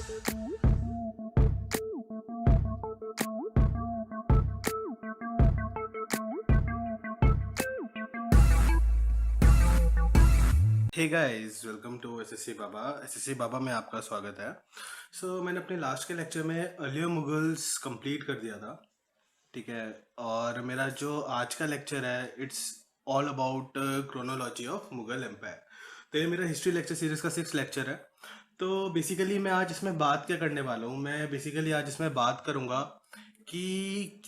Hey guys, welcome to SSC Baba. SSC Baba में आपका स्वागत है। मैंने अपने लास्ट के लेक्चर में अर्लियर मुगल्स कंप्लीट कर दिया था, ठीक है। और मेरा जो आज का लेक्चर है, it's all about chronology of Mughal empire. तो ये मेरा हिस्ट्री लेक्चर सीरीज का 6th लेक्चर है। तो बेसिकली मैं आज इसमें बात क्या करने वाला हूँ, मैं बेसिकली आज इसमें बात करूँगा कि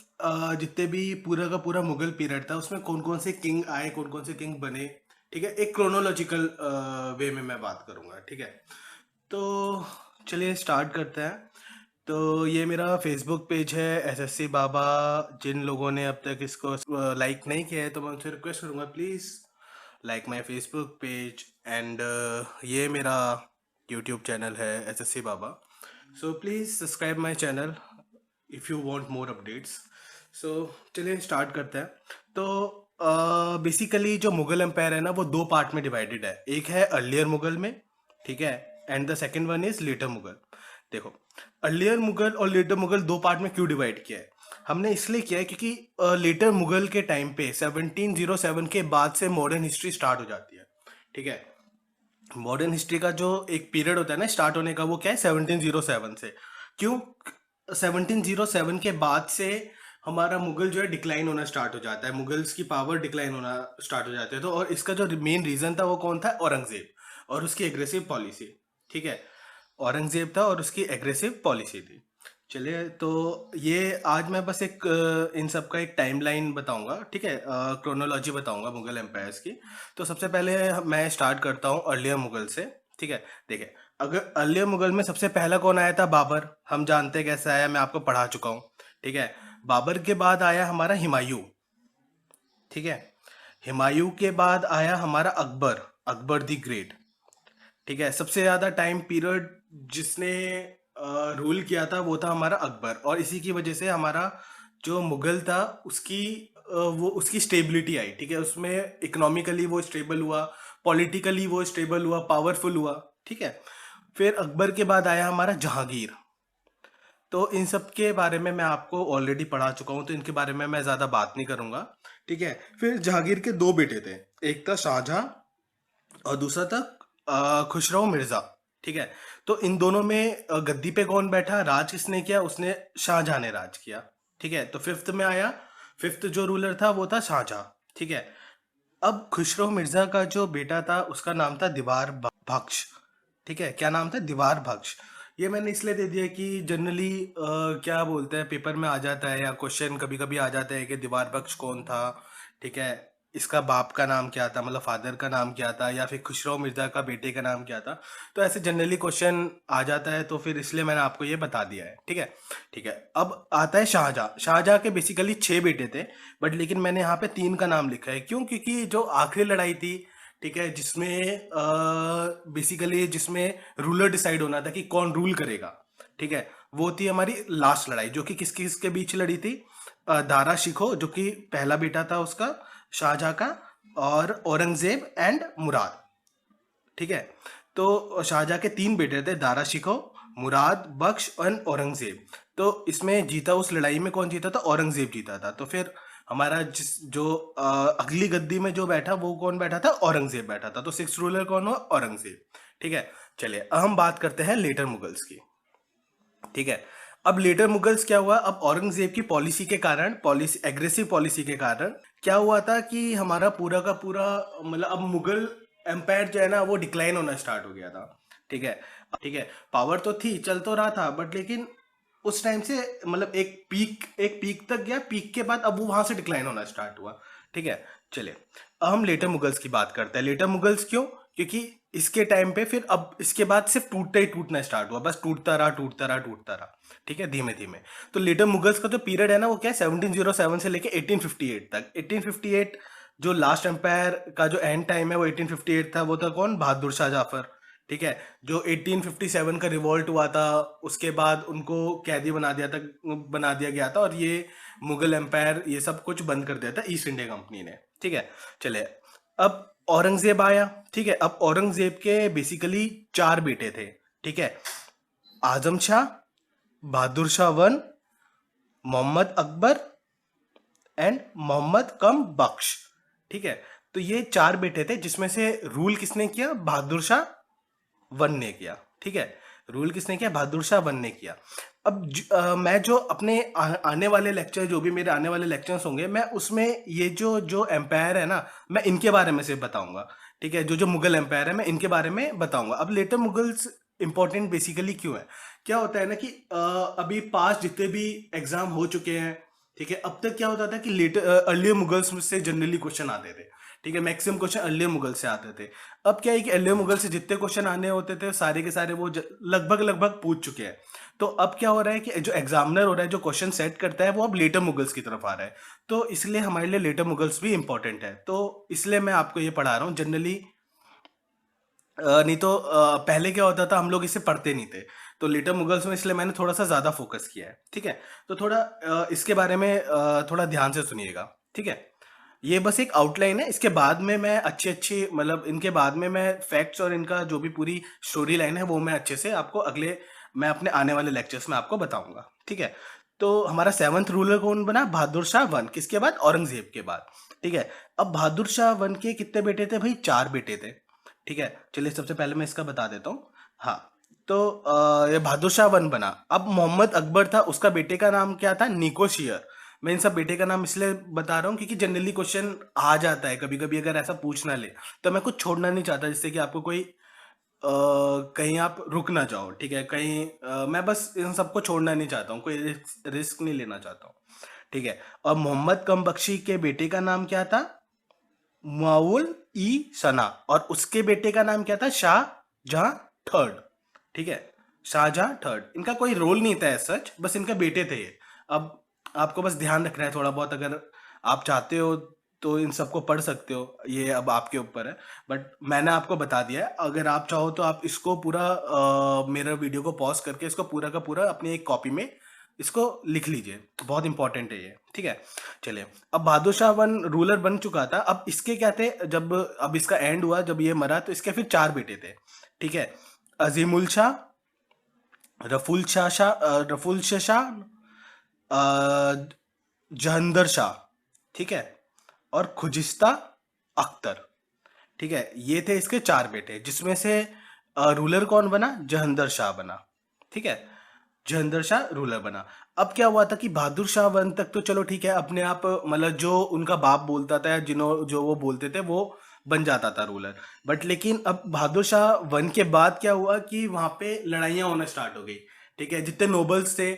जितने भी पूरा का पूरा मुगल पीरियड था उसमें कौन कौन से किंग आए, कौन कौन से किंग बने, ठीक है। एक क्रोनोलॉजिकल वे में मैं बात करूँगा, ठीक है। तो चलिए स्टार्ट करते हैं। तो ये मेरा फेसबुक पेज है एसएससी बाबा। जिन लोगों ने अब तक इसको लाइक नहीं किया है तो मैं उनसे रिक्वेस्ट करूँगा, please like my Facebook page. And ये मेरा यूट्यूब चैनल है SSC Baba. So please subscribe my channel if you want more updates. So चलिए स्टार्ट करते हैं। तो बेसिकली जो मुगल एम्पायर है ना, वो 2 पार्ट में डिवाइडेड है। एक है अर्लियर मुगल में, ठीक है, and the second one is later Mughal. देखो, अर्लियर मुगल और लेटर मुगल 2 पार्ट में क्यों डिवाइड किया है? हमने इसलिए किया है क्योंकि लेटर मुगल के टाइम पे 1707 के बाद से मॉडर्न हिस्ट्री स्टार्ट हो जाती है, ठीक है। मॉडर्न हिस्ट्री का जो एक पीरियड होता है ना स्टार्ट होने का, वो क्या है 1707 से। क्यों? 1707 के बाद से हमारा मुगल जो है डिक्लाइन होना स्टार्ट हो जाता है, मुगल्स की पावर डिक्लाइन होना स्टार्ट हो जाती है। तो और इसका जो मेन रीजन था वो कौन था? औरंगजेब और उसकी एग्रेसिव पॉलिसी, ठीक है। औरंगजेब था और उसकी एग्रेसिव पॉलिसी थी। चलिए, तो ये आज मैं बस एक इन सब का एक टाइमलाइन बताऊंगा, ठीक है, क्रोनोलॉजी बताऊंगा मुगल एम्पायर्स की। तो सबसे पहले मैं स्टार्ट करता हूँ अर्लियर मुगल से, ठीक है। देखिए, अगर अर्लियर मुगल में सबसे पहला कौन आया था? बाबर। हम जानते हैं कैसे आया, मैं आपको पढ़ा चुका हूँ, ठीक है। बाबर के बाद आया हमारा हुमायूं, ठीक है। हुमायूं के बाद आया हमारा अकबर, अकबर दी ग्रेट, ठीक है। सबसे ज्यादा टाइम पीरियड जिसने रूल किया था वो था हमारा अकबर, और इसी की वजह से हमारा जो मुगल था उसकी वो उसकी स्टेबिलिटी आई, ठीक है। उसमें इकोनॉमिकली वो स्टेबल हुआ, पॉलिटिकली वो स्टेबल हुआ, पावरफुल हुआ, ठीक है। फिर अकबर के बाद आया हमारा जहांगीर। तो इन सब के बारे में मैं आपको ऑलरेडी पढ़ा चुका हूँ, तो इनके बारे में मैं ज़्यादा बात नहीं करूँगा, ठीक है। फिर जहांगीर के 2 बेटे थे, एक था शाहजहां और दूसरा था खुसरो मिर्जा, ठीक है। तो इन दोनों में गद्दी पे कौन बैठा, राज किसने किया? उसने शाहजहां ने राज किया, ठीक है। तो फिफ्थ में आया, फिफ्थ जो रूलर था वो था शाहजहां, ठीक है। अब खुसरो मिर्जा का जो बेटा था उसका नाम था दीवार बख्श, ठीक है। क्या नाम था? दीवार बख्श। ये मैंने इसलिए दे दिया कि जनरली क्या बोलते हैं, पेपर में आ जाता है या क्वेश्चन कभी कभी आ जाता है कि दीवार बख्श कौन था, ठीक है। इसका बाप का नाम क्या था, मतलब फादर का नाम क्या था, या फिर खुसरो मिर्जा का बेटे का नाम क्या था। तो ऐसे जनरली क्वेश्चन आ जाता है, तो फिर इसलिए मैंने आपको ये बता दिया है, ठीक है। ठीक है, अब आता है शाहजहां। शाहजहां के बेसिकली 6 बेटे थे, बट लेकिन मैंने यहाँ पे 3 का नाम लिखा है। क्यों? क्योंकि जो आखिरी लड़ाई थी, ठीक है, जिसमें बेसिकली जिसमें रूलर डिसाइड होना था कि कौन रूल करेगा, ठीक है, वो थी हमारी लास्ट लड़ाई, जो कि किस किस के बीच लड़ी थी? दारा शिकोह, जो कि पहला बेटा था उसका, शाहजहां का, और औरंगजेब एंड मुराद, ठीक है। तो शाहजहां के 3 बेटे थे, दारा शिकोह, मुराद बख्श और औरंगजेब। तो इसमें जीता, उस लड़ाई में कौन जीता था? औरंगजेब जीता था। तो फिर हमारा जो अगली गद्दी में जो बैठा वो कौन बैठा था? औरंगजेब बैठा था। तो 6th रूलर कौन हुआ? औरंगजेब, ठीक है। चलिए, अब हम बात करते हैं लेटर मुगल्स की, ठीक है। अब लेटर मुगल्स क्या हुआ? अब औरंगजेब की पॉलिसी के कारण, पॉलिसी एग्रेसिव पॉलिसी के कारण क्या हुआ था कि हमारा पूरा का पूरा, मतलब अब मुगल एम्पायर जो है ना वो डिक्लाइन होना स्टार्ट हो गया था, ठीक है। ठीक है, पावर तो थी, चल तो रहा था, बट लेकिन उस टाइम से मतलब एक पीक तक गया, पीक के बाद अब वो वहां से डिक्लाइन होना स्टार्ट हुआ, ठीक है। चलिए, अब हम लेटर मुगल्स की बात करते हैं। लेटर मुगल्स क्यों? क्योंकि इसके टाइम पे फिर अब इसके बाद सिर्फ टूटता ही टूटना स्टार्ट हुआ, बस टूटता रहा टूटता रहा टूटता रहा, ठीक है, धीमे धीमे। तो लेटर मुगल्स का जो पीरियड है ना वो क्या है? 1707 से लेके 1858 तक। 1858 जो लास्ट एम्पायर का जो एंड टाइम है वो 1858 था। वो था कौन? बहादुर शाह जाफर, ठीक है। जो 1857 का रिवॉल्ट हुआ था, उसके बाद उनको कैदी बना दिया गया था, और ये मुगल एम्पायर ये सब कुछ बंद कर दिया था ईस्ट इंडिया कंपनी ने, ठीक है। चले, अब औरंगजेब आया, ठीक है। अब औरंगजेब के बेसिकली 4 बेटे थे, ठीक है। आजम शाह, बहादुर शाह वन, मोहम्मद अकबर एंड मोहम्मद कम बख्श। ठीक है, तो ये 4 बेटे थे जिसमें से रूल किसने किया? बहादुर शाह वन ने किया। ठीक है, रूल किसने किया? बहादुर शाह वन ने किया। अब मैं जो अपने आने वाले लेक्चर, जो भी मेरे आने वाले लेक्चर्स होंगे, मैं उसमें ये जो जो एम्पायर है ना, मैं इनके बारे में से बताऊंगा। ठीक है, जो जो मुगल एम्पायर है मैं इनके बारे में बताऊंगा। अब लेटर मुगल्स इंपॉर्टेंट बेसिकली क्यों है? क्या होता है ना कि अभी पास जितने भी एग्जाम हो चुके हैं, ठीक है, अब तक क्या होता था कि लेटर अर्लियर मुगल्स से जनरली क्वेश्चन आते थे। ठीक है, मैक्सिमम क्वेश्चन अर्लियर मुगल से आते थे। अब क्या है कि अर्लियर मुगल से जितने क्वेश्चन आने होते थे सारे के सारे वो लगभग लगभग पूछ चुके हैं। तो अब क्या हो रहा है कि जो एग्जामिनर हो रहा है, जो क्वेश्चन सेट करता है, वो अब लेटर मुगल्स की तरफ आ रहा है। तो इसलिए हमारे लिए लेटर मुगल्स भी इंपॉर्टेंट है। तो इसलिए मैं आपको ये पढ़ा रहा हूँ जनरली। नहीं तो पहले क्या होता था, हम लोग इसे पढ़ते नहीं थे। तो लेटर मुगल्स में इसलिए मैंने थोड़ा सा ज्यादा फोकस किया है। ठीक है, तो थोड़ा इसके बारे में थोड़ा ध्यान से सुनिएगा। ठीक है, ये बस एक आउटलाइन है। इसके बाद में मैं अच्छी अच्छी, मतलब इनके बाद में मैं फैक्ट्स और इनका जो भी पूरी स्टोरी लाइन है वो मैं अच्छे से आपको मैं अपने आने वाले लेक्चर्स में आपको बताऊंगा। ठीक है, तो हमारा 7th रूलर कौन बना? बहादुर शाह वन। किसके बाद? औरंगजेब के बाद। ठीक है, अब बहादुर शाह वन के कितने बेटे थे भाई? 4 बेटे थे। ठीक है, चलिए सबसे पहले मैं इसका बता देता हूँ। हाँ, तो ये बहादुर शाह वन बना। अब मोहम्मद अकबर था, उसका बेटे का नाम क्या था? निको शेयर। मैं इन सब बेटे का नाम इसलिए बता रहा हूँ क्योंकि जनरली क्वेश्चन आ जाता है कभी कभी, अगर ऐसा पूछ ना ले तो मैं कुछ छोड़ना नहीं चाहता जिससे कि आपको कोई कहीं आप रुक ना जाओ। ठीक है, कहीं मैं बस इन सबको छोड़ना नहीं चाहता हूँ, कोई रिस्क नहीं लेना चाहता हूँ। ठीक है, और मोहम्मद कम बख्शी के बेटे का नाम क्या था? मुआउल ई सना। और उसके बेटे का नाम क्या था? शाहजहां थर्ड। ठीक है, शाहजहां थर्ड। इनका कोई रोल नहीं था सच, बस इनका बेटे थे ये। अब आपको बस ध्यान रखना है थोड़ा बहुत, अगर आप चाहते हो तो इन सबको पढ़ सकते हो, ये अब आपके ऊपर है। बट मैंने आपको बता दिया है, अगर आप चाहो तो आप इसको पूरा मेरा वीडियो को पॉज करके इसको पूरा का पूरा अपनी एक कॉपी में इसको लिख लीजिए, बहुत इंपॉर्टेंट है ये। ठीक है, चलिए, अब बहादुर शाह वन रूलर बन चुका था। अब इसके क्या थे, जब अब इसका एंड हुआ, जब ये मरा, तो इसके फिर 4 बेटे थे। ठीक है, अजीमुल शाह, रफुल शाह, जहंदर शाह। ठीक है, और खुजिस्ता अख्तर। ठीक है, ये थे इसके 4 बेटे, जिसमें से रूलर कौन बना? जहंदर शाह बना। ठीक है, जहंदर शाह रूलर बना। अब क्या हुआ था कि बहादुर शाह वन तक तो चलो ठीक है, अपने आप मतलब जो उनका बाप बोलता था, जो वो बोलते थे वो बन जाता था रूलर। बट लेकिन अब बहादुर शाह वन के बाद क्या हुआ कि वहां पे लड़ाइयाँ होना स्टार्ट हो गई। ठीक है, जितने नोबल्स थे,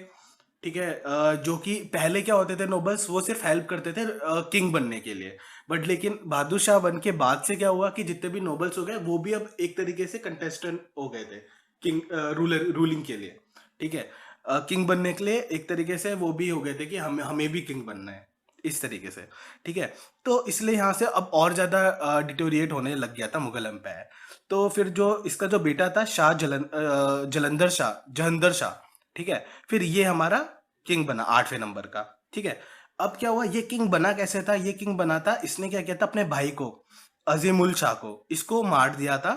ठीक है, जो कि पहले क्या होते थे नोबल्स, वो सिर्फ हेल्प करते थे किंग बनने के लिए। बट लेकिन बहादुर शाह वन के बाद से क्या हुआ कि जितने भी नोबल्स हो गए वो भी अब एक तरीके से कंटेस्टेंट हो गए थे किंग रूलिंग के लिए। ठीक है, किंग बनने के लिए एक तरीके से वो भी हो गए थे कि हमें भी किंग बनना है, इस तरीके से। ठीक है, तो इसलिए यहाँ से अब और ज्यादा डिटोरिएट होने लग गया था मुगल एम्पायर। तो फिर जो इसका जो बेटा था जहंदर शाह। ठीक है, फिर ये हमारा किंग बना 8वें नंबर का। ठीक है, अब क्या हुआ, ये किंग बना कैसे था? ये किंग बना था, इसने क्या किया था, अपने भाई को अजीमुल शाह को इसको मार दिया था।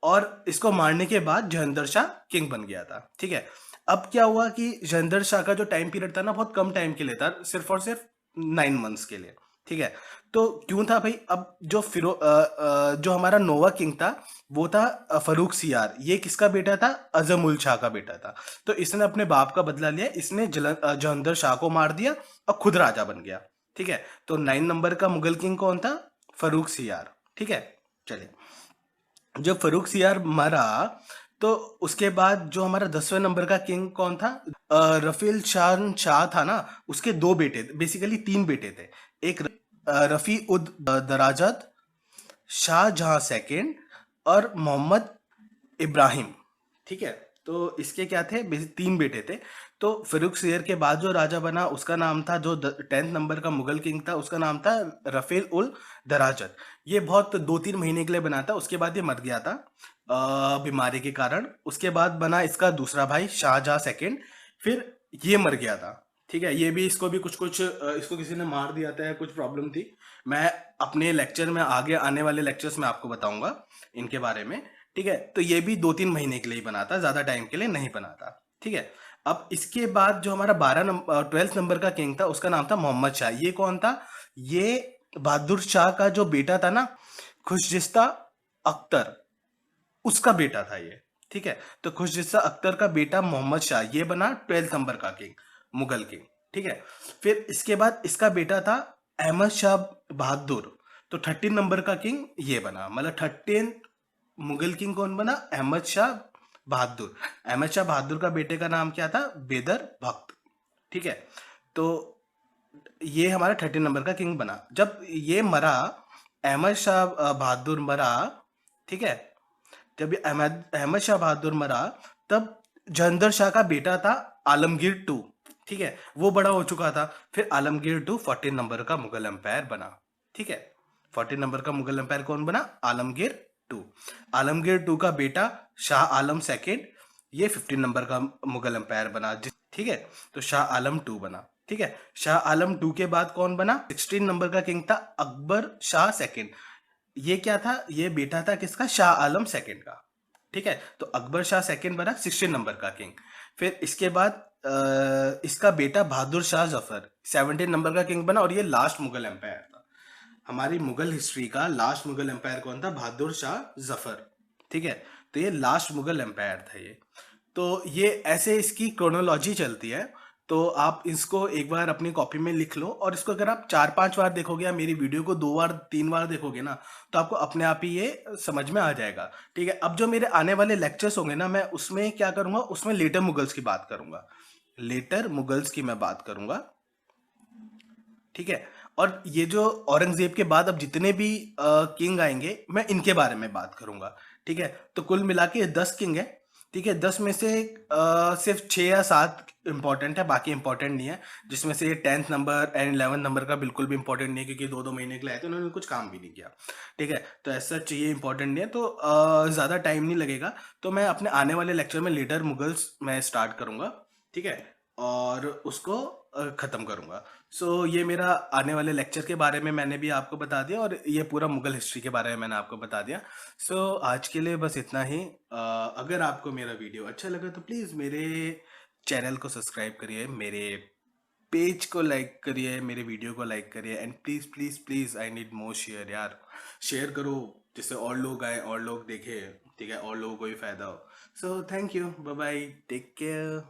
और इसको मारने के बाद जहंदर शाह किंग बन गया था। ठीक है, अब क्या हुआ कि जहंदर शाह का जो टाइम पीरियड था ना, बहुत कम टाइम के लिए था, सिर्फ और सिर्फ 9 मंथ्स के लिए। ठीक है, तो क्यों था भाई? अब जो हमारा नोवा किंग था वो था फरूक सियार। ये किसका बेटा था? अजमुल शाह का बेटा था। तो इसने अपने बाप का बदला लिया, इसने जहंदर शाह को मार दिया और खुद राजा बन गया। ठीक है, तो 9 नंबर का मुगल किंग कौन था? फरूक सियार। ठीक है, चलिए, जब फरूक सियार मरा तो उसके बाद जो हमारा 10वें नंबर का किंग कौन था? रफील शाह था ना, उसके 2 बेटे, बेसिकली 3 बेटे थे। एक रफी उद दराजत, शाहजहां सेकेंड और मोहम्मद इब्राहिम। ठीक है, तो इसके क्या थे? 3 बेटे थे। तो फरूक सियर के बाद जो राजा बना उसका नाम था, जो 10th नंबर का मुगल किंग था उसका नाम था रफेल उल दराजत। ये बहुत 2-3 महीने के लिए बना था, उसके बाद ये मर गया था बीमारी के कारण। उसके बाद बना इसका दूसरा भाई शाहजहां सेकेंड, फिर ये मर गया था। ठीक है, ये भी इसको भी कुछ कुछ इसको किसी ने मार दिया था, कुछ प्रॉब्लम थी। मैं अपने लेक्चर में, आगे आने वाले लेक्चर्स में आपको बताऊंगा इनके बारे में। ठीक है, तो ये भी 2-3 महीने के लिए ही बना था, ज्यादा टाइम के लिए नहीं बना था। ठीक है। अब इसके बाद जो हमारा 12 नंबर का किंग था उसका नाम था मोहम्मद शाह। ये कौन था? ये बहादुर शाह का जो बेटा था ना, खुशजिस्ता अख्तर, उसका बेटा था ये। ठीक है। तो खुशजिस्ता अख्तर का बेटा मोहम्मद शाह ये बना 12 नंबर का किंग, मुगल किंग। ठीक है। फिर इसके बाद इसका बेटा था अहमद शाह बहादुर, तो 13 नंबर का किंग ये बना। मतलब 13 मुगल किंग कौन बना? अहमद शाह बहादुर। अहमद शाह बहादुर का बेटे का नाम क्या था? बेदर भक्त। ठीक है। तो ये हमारा 13 नंबर का किंग बना। जब ये मरा, अहमद शाह बहादुर मरा, ठीक है, जब ये अहमद शाह बहादुर मरा, तब जहंदर शाह का बेटा था आलमगीर टू। ठीक है, वो बड़ा हो चुका था। फिर आलमगीर टू 14 नंबर का मुगल एम्पायर बना। ठीक है। 14 नंबर का मुगल एम्पायर कौन बना? आलमगीर टू। आलमगीर टू का बेटा शाह आलम सेकेंड, ये 15 नंबर का मुगल एम्पायर बना। ठीक है। तो शाह आलम टू बना। ठीक है। शाह आलम टू के बाद कौन बना? 16 नंबर का किंग था अकबर शाह सेकेंड। ये क्या था? ये बेटा था किसका? शाह आलम सेकंड का। ठीक है। तो अकबर शाह सेकंड बना 16 नंबर का किंग। फिर इसके बाद इसका बेटा बहादुर शाह जफर 17 नंबर का किंग बना, और ये लास्ट मुगल एम्पायर था। हमारी मुगल हिस्ट्री का लास्ट मुगल एम्पायर कौन था? बहादुर शाह जफर। ठीक है। तो ये लास्ट मुगल एम्पायर था ये। तो ये ऐसे इसकी क्रोनोलॉजी चलती है। तो आप इसको एक बार अपनी कॉपी में लिख लो, और इसको अगर आप 4-5 बार देखोगे या मेरी वीडियो को 2 बार 3 बार देखोगे ना, तो आपको अपने आप ही ये समझ में आ जाएगा। ठीक है। अब जो मेरे आने वाले लेक्चर्स होंगे ना, मैं उसमें क्या करूंगा? उसमें लेटर मुगल्स की बात करूंगा। लेटर मुगल्स की मैं बात करूंगा। ठीक है। और ये जो औरंगजेब के बाद अब जितने भी किंग आएंगे, मैं इनके बारे में बात करूंगा। ठीक है। तो कुल मिला के 10 किंग है। ठीक है। 10 में से सिर्फ 6 या 7 इंपॉर्टेंट है, बाकी इंपॉर्टेंट नहीं है। जिसमें से 10th नंबर एंड 11 नंबर का बिल्कुल भी इंपॉर्टेंट नहीं है, क्योंकि 2-2 महीने के लिए आए थे, उन्होंने कुछ काम भी नहीं किया। ठीक है। तो ऐसा चाहिए इंपॉर्टेंट नहीं है, तो ज़्यादा टाइम नहीं लगेगा। तो मैं अपने आने वाले लेक्चर में लेटर मुगल्स मैं स्टार्ट करूंगा। ठीक है। और उसको ख़त्म करूंगा। सो ये मेरा आने वाले लेक्चर के बारे में मैंने भी आपको बता दिया, और ये पूरा मुगल हिस्ट्री के बारे में मैंने आपको बता दिया। सो आज के लिए बस इतना ही। अगर आपको मेरा वीडियो अच्छा लगा तो प्लीज़ मेरे चैनल को सब्सक्राइब करिए, मेरे पेज को लाइक करिए, मेरे वीडियो को लाइक करिए, and please please please I need more share यार। शेयर करो जिससे और लोग आए, और लोग देखें। ठीक है। और लोगों को भी फ़ायदा हो। So thank you, bye bye, take care.